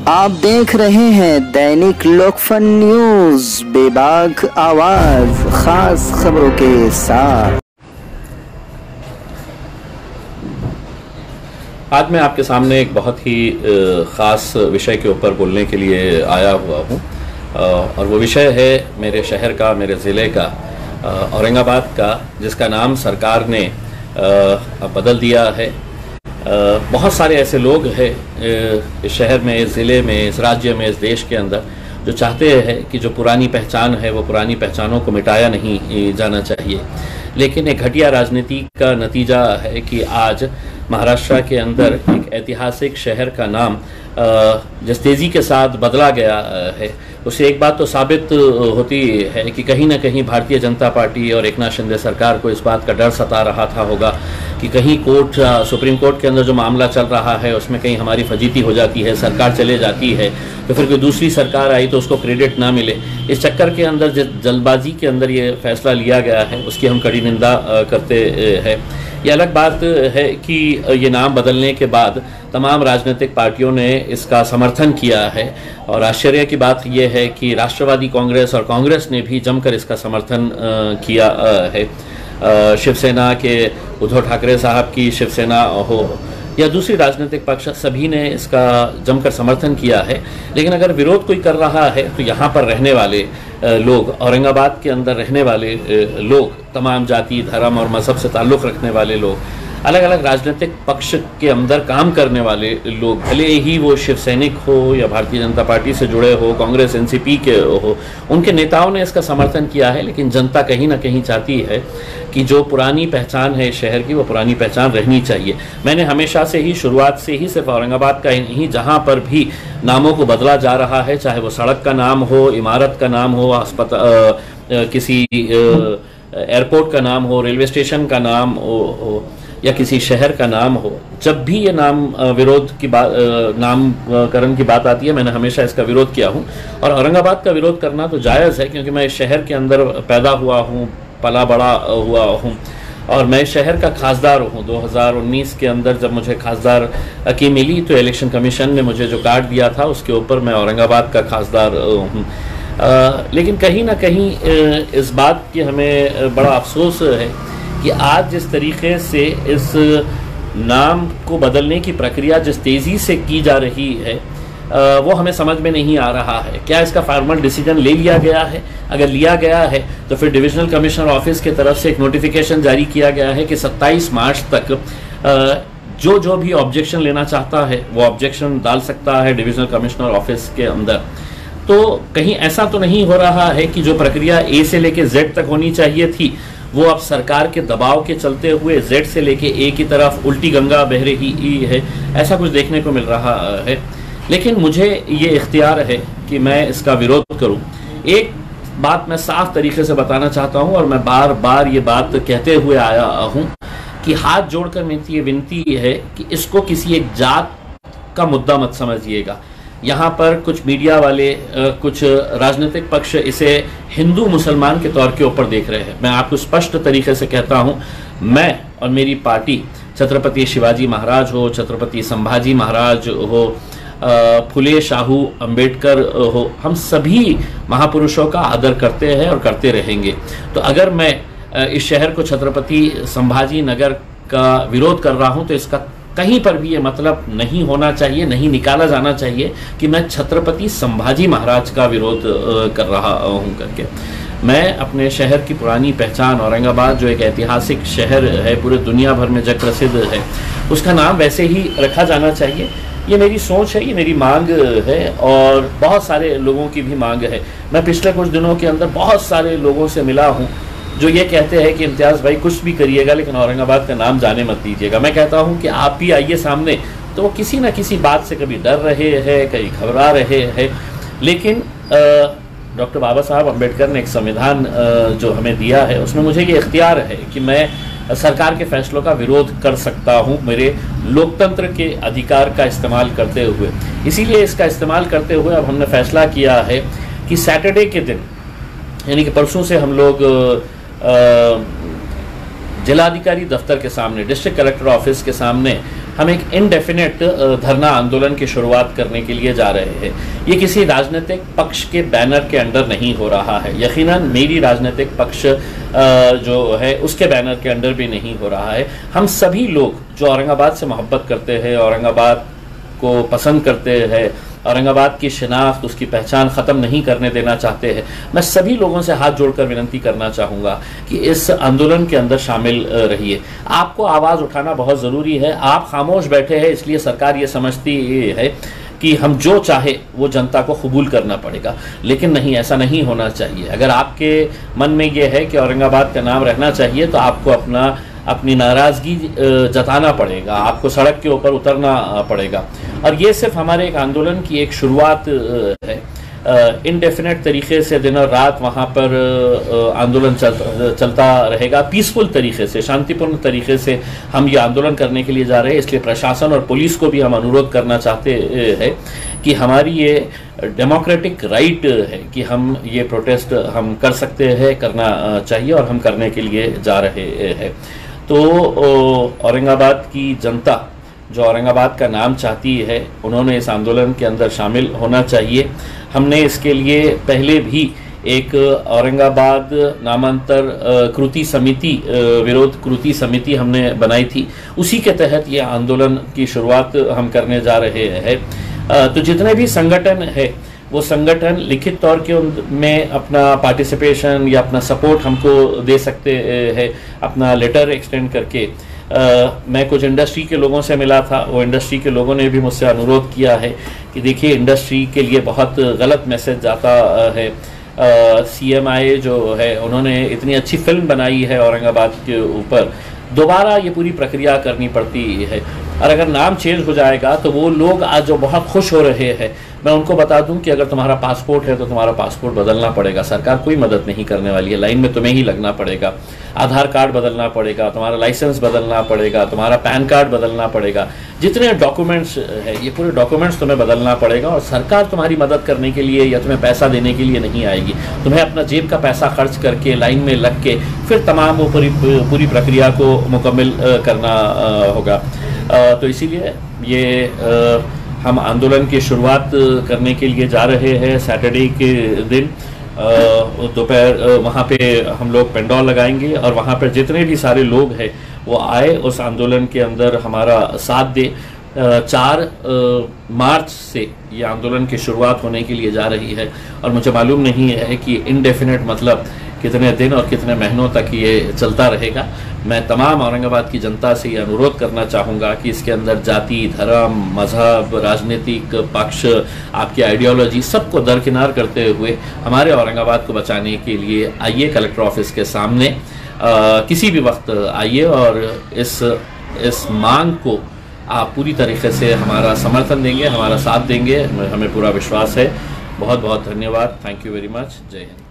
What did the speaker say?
आप देख रहे हैं दैनिक लोकफन न्यूज, बेबाक आवाज, खास खबरों के साथ। आज मैं आपके सामने एक बहुत ही ख़ास विषय के ऊपर बोलने के लिए आया हुआ हूँ और वो विषय है मेरे शहर का, मेरे ज़िले का, औरंगाबाद का, जिसका नाम सरकार ने बदल दिया है। बहुत सारे ऐसे लोग हैं इस शहर में, इस ज़िले में, इस राज्य में, इस देश के अंदर जो चाहते हैं कि जो पुरानी पहचान है वो पुरानी पहचानों को मिटाया नहीं जाना चाहिए। लेकिन एक घटिया राजनीति का नतीजा है कि आज महाराष्ट्र के अंदर एक ऐतिहासिक शहर का नाम जिस तेज़ी के साथ बदला गया है, उससे एक बात तो साबित होती है कि कहीं ना कहीं भारतीय जनता पार्टी और एकनाथ शिंदे सरकार को इस बात का डर सता रहा था होगा कि कहीं सुप्रीम कोर्ट के अंदर जो मामला चल रहा है उसमें कहीं हमारी फजीती हो जाती है, सरकार चले जाती है, तो फिर कोई दूसरी सरकार आई तो उसको क्रेडिट ना मिले। इस चक्कर के अंदर जिस जल्दबाजी के अंदर ये फैसला लिया गया है उसकी हम कड़ी निंदा करते हैं। ये अलग बात है कि ये नाम बदलने के बाद तमाम राजनीतिक पार्टियों ने इसका समर्थन किया है और आश्चर्य की बात यह है कि राष्ट्रवादी कांग्रेस और कांग्रेस ने भी जमकर इसका समर्थन किया है। शिवसेना के उद्धव ठाकरे साहब की शिवसेना हो या दूसरी राजनीतिक पक्ष, सभी ने इसका जमकर समर्थन किया है। लेकिन अगर विरोध कोई कर रहा है तो यहाँ पर रहने वाले लोग, औरंगाबाद के अंदर रहने वाले लोग, तमाम जाति, धर्म और मज़हब से ताल्लुक़ रखने वाले लोग, अलग अलग राजनीतिक पक्ष के अंदर काम करने वाले लोग, भले ही वो शिव सैनिक हो या भारतीय जनता पार्टी से जुड़े हो, कांग्रेस एनसीपी के हो, उनके नेताओं ने इसका समर्थन किया है। लेकिन जनता कहीं ना कहीं चाहती है कि जो पुरानी पहचान है शहर की, वो पुरानी पहचान रहनी चाहिए। मैंने हमेशा से ही, शुरुआत से ही, सिर्फ औरंगाबाद का ही नहीं, जहाँ पर भी नामों को बदला जा रहा है, चाहे वो सड़क का नाम हो, इमारत का नाम हो, अस्पताल, किसी एयरपोर्ट का नाम हो, रेलवे स्टेशन का नाम हो या किसी शहर का नाम हो, जब भी ये नाम विरोध की बात, नामकरण की बात आती है, मैंने हमेशा इसका विरोध किया हूँ। और औरंगाबाद का विरोध करना तो जायज़ है क्योंकि मैं इस शहर के अंदर पैदा हुआ हूँ, पला बड़ा हुआ हूँ और मैं शहर का खासदार हूँ। 2019 के अंदर जब मुझे खासदार की मिली तो इलेक्शन कमीशन ने मुझे जो कार्ड दिया था उसके ऊपर मैं औरंगाबाद का खासदार हूँ। लेकिन कहीं ना कहीं इस बात की हमें बड़ा अफसोस है कि आज जिस तरीके से इस नाम को बदलने की प्रक्रिया जिस तेज़ी से की जा रही है वो हमें समझ में नहीं आ रहा है। क्या इसका फार्मल डिसीजन ले लिया गया है? अगर लिया गया है तो फिर डिविजनल कमिश्नर ऑफिस की तरफ से एक नोटिफिकेशन जारी किया गया है कि 27 मार्च तक जो भी ऑब्जेक्शन लेना चाहता है वो ऑब्जेक्शन डाल सकता है डिविजनल कमिश्नर ऑफिस के अंदर। तो कहीं ऐसा तो नहीं हो रहा है कि जो प्रक्रिया ए से लेके जेड तक होनी चाहिए थी वो अब सरकार के दबाव के चलते हुए जेड से लेके ए की तरफ उल्टी गंगा बह रही है? ऐसा कुछ देखने को मिल रहा है। लेकिन मुझे ये इख्तियार है कि मैं इसका विरोध करूं। एक बात मैं साफ तरीके से बताना चाहता हूं और मैं बार बार ये बात कहते हुए आया हूं कि हाथ जोड़कर मेरी ये विनती है कि इसको किसी एक जात का मुद्दा मत समझिएगा। यहाँ पर कुछ मीडिया वाले, कुछ राजनीतिक पक्ष इसे हिंदू मुसलमान के तौर के ऊपर देख रहे हैं। मैं आपको स्पष्ट तरीके से कहता हूँ, मैं और मेरी पार्टी, छत्रपति शिवाजी महाराज हो, छत्रपति संभाजी महाराज हो, फुले शाहू अंबेडकर हो, हम सभी महापुरुषों का आदर करते हैं और करते रहेंगे। तो अगर मैं इस शहर को छत्रपति संभाजी नगर का विरोध कर रहा हूँ तो इसका कहीं पर भी ये मतलब नहीं होना चाहिए, नहीं निकाला जाना चाहिए कि मैं छत्रपति संभाजी महाराज का विरोध कर रहा हूँ करके। मैं अपने शहर की पुरानी पहचान, औरंगाबाद जो एक ऐतिहासिक शहर है, पूरे दुनिया भर में जग प्रसिद्ध है, उसका नाम वैसे ही रखा जाना चाहिए। ये मेरी सोच है, ये मेरी मांग है और बहुत सारे लोगों की भी मांग है। मैं पिछले कुछ दिनों के अंदर बहुत सारे लोगों से मिला हूँ जो ये कहते हैं कि इम्तियाज़ भाई कुछ भी करिएगा लेकिन औरंगाबाद का नाम जाने मत दीजिएगा। मैं कहता हूँ कि आप भी आइए सामने, तो वो किसी न किसी बात से कभी डर रहे हैं, कहीं घबरा रहे हैं। लेकिन डॉक्टर बाबा साहब अम्बेडकर ने एक संविधान जो हमें दिया है उसमें मुझे ये इख्तियार है कि मैं सरकार के फैसलों का विरोध कर सकता हूँ मेरे लोकतंत्र के अधिकार का इस्तेमाल करते हुए। इसीलिए इसका इस्तेमाल करते हुए अब हमने फैसला किया है कि सैटरडे के दिन, यानी कि परसों से हम लोग जिलाधिकारी दफ्तर के सामने, डिस्ट्रिक्ट कलेक्टर ऑफिस के सामने हम एक इनडेफिनेट धरना आंदोलन की शुरुआत करने के लिए जा रहे हैं। ये किसी राजनीतिक पक्ष के बैनर के अंडर नहीं हो रहा है, यकीनन मेरी राजनीतिक पक्ष जो है उसके बैनर के अंडर भी नहीं हो रहा है। हम सभी लोग जो औरंगाबाद से मोहब्बत करते हैं, औरंगाबाद को पसंद करते हैं, औरंगाबाद की शिनाख्त, उसकी पहचान ख़त्म नहीं करने देना चाहते हैं, मैं सभी लोगों से हाथ जोड़कर विनती करना चाहूँगा कि इस आंदोलन के अंदर शामिल रहिए। आपको आवाज़ उठाना बहुत ज़रूरी है। आप खामोश बैठे हैं इसलिए सरकार ये समझती है कि हम जो चाहे वो जनता को कबूल करना पड़ेगा, लेकिन नहीं, ऐसा नहीं होना चाहिए। अगर आपके मन में ये है कि औरंगाबाद का नाम रहना चाहिए तो आपको अपनी नाराज़गी जताना पड़ेगा, आपको सड़क के ऊपर उतरना पड़ेगा। और ये सिर्फ हमारे एक आंदोलन की एक शुरुआत है। इनडेफिनेट तरीके से दिन और रात वहाँ पर आंदोलन चलता रहेगा। पीसफुल तरीके से, शांतिपूर्ण तरीके से हम ये आंदोलन करने के लिए जा रहे हैं। इसलिए प्रशासन और पुलिस को भी हम अनुरोध करना चाहते हैं कि हमारी ये डेमोक्रेटिक राइट है कि हम ये प्रोटेस्ट हम कर सकते हैं, करना चाहिए और हम करने के लिए जा रहे हैं। तो औरंगाबाद की जनता जो औरंगाबाद का नाम चाहती है, उन्होंने इस आंदोलन के अंदर शामिल होना चाहिए। हमने इसके लिए पहले भी एक औरंगाबाद नामांतर कृति समिति, विरोध कृति समिति हमने बनाई थी। उसी के तहत ये आंदोलन की शुरुआत हम करने जा रहे हैं। तो जितने भी संगठन है वो संगठन लिखित तौर के में अपना पार्टिसिपेशन या अपना सपोर्ट हमको दे सकते हैं, अपना लेटर एक्सटेंड करके। मैं कुछ इंडस्ट्री के लोगों से मिला था, वो इंडस्ट्री के लोगों ने भी मुझसे अनुरोध किया है कि देखिए इंडस्ट्री के लिए बहुत गलत मैसेज जाता है। CMI जो है उन्होंने इतनी अच्छी फिल्म बनाई है औरंगाबाद के ऊपर, दोबारा ये पूरी प्रक्रिया करनी पड़ती है। और अगर नाम चेंज हो जाएगा तो वो लोग आज जो बहुत खुश हो रहे हैं, मैं उनको बता दूं कि अगर तुम्हारा पासपोर्ट है तो तुम्हारा पासपोर्ट बदलना पड़ेगा। सरकार कोई मदद नहीं करने वाली है, लाइन में तुम्हें ही लगना पड़ेगा। आधार कार्ड बदलना पड़ेगा, तुम्हारा लाइसेंस बदलना पड़ेगा, तुम्हारा पैन कार्ड बदलना पड़ेगा, जितने डॉक्यूमेंट्स है ये पूरे डॉक्यूमेंट्स तुम्हें बदलना पड़ेगा। और सरकार तुम्हारी मदद करने के लिए या तुम्हें पैसा देने के लिए नहीं आएगी, तुम्हें अपना जेब का पैसा खर्च करके लाइन में लग के फिर तमाम वो पूरी प्रक्रिया को मुकम्मल करना होगा। तो इसीलिए ये हम आंदोलन की शुरुआत करने के लिए जा रहे हैं। सैटरडे के दिन दोपहर वहाँ पे हम लोग पेंडॉल लगाएंगे और वहाँ पर जितने भी सारे लोग हैं वो आए, उस आंदोलन के अंदर हमारा साथ दे। 4 मार्च से ये आंदोलन की शुरुआत होने के लिए जा रही है और मुझे मालूम नहीं है कि इनडेफिनेट मतलब कितने दिन और कितने महीनों तक ये चलता रहेगा। मैं तमाम औरंगाबाद की जनता से ये अनुरोध करना चाहूँगा कि इसके अंदर जाति, धर्म, मजहब, राजनीतिक पक्ष, आपकी आइडियोलॉजी सबको दरकिनार करते हुए हमारे औरंगाबाद को बचाने के लिए आइए कलेक्टर ऑफिस के सामने, किसी भी वक्त आइए और इस मांग को आप पूरी तरीके से हमारा समर्थन देंगे, हमारा साथ देंगे, हमें पूरा विश्वास है। बहुत बहुत धन्यवाद। Thank you very much. जय हिंद।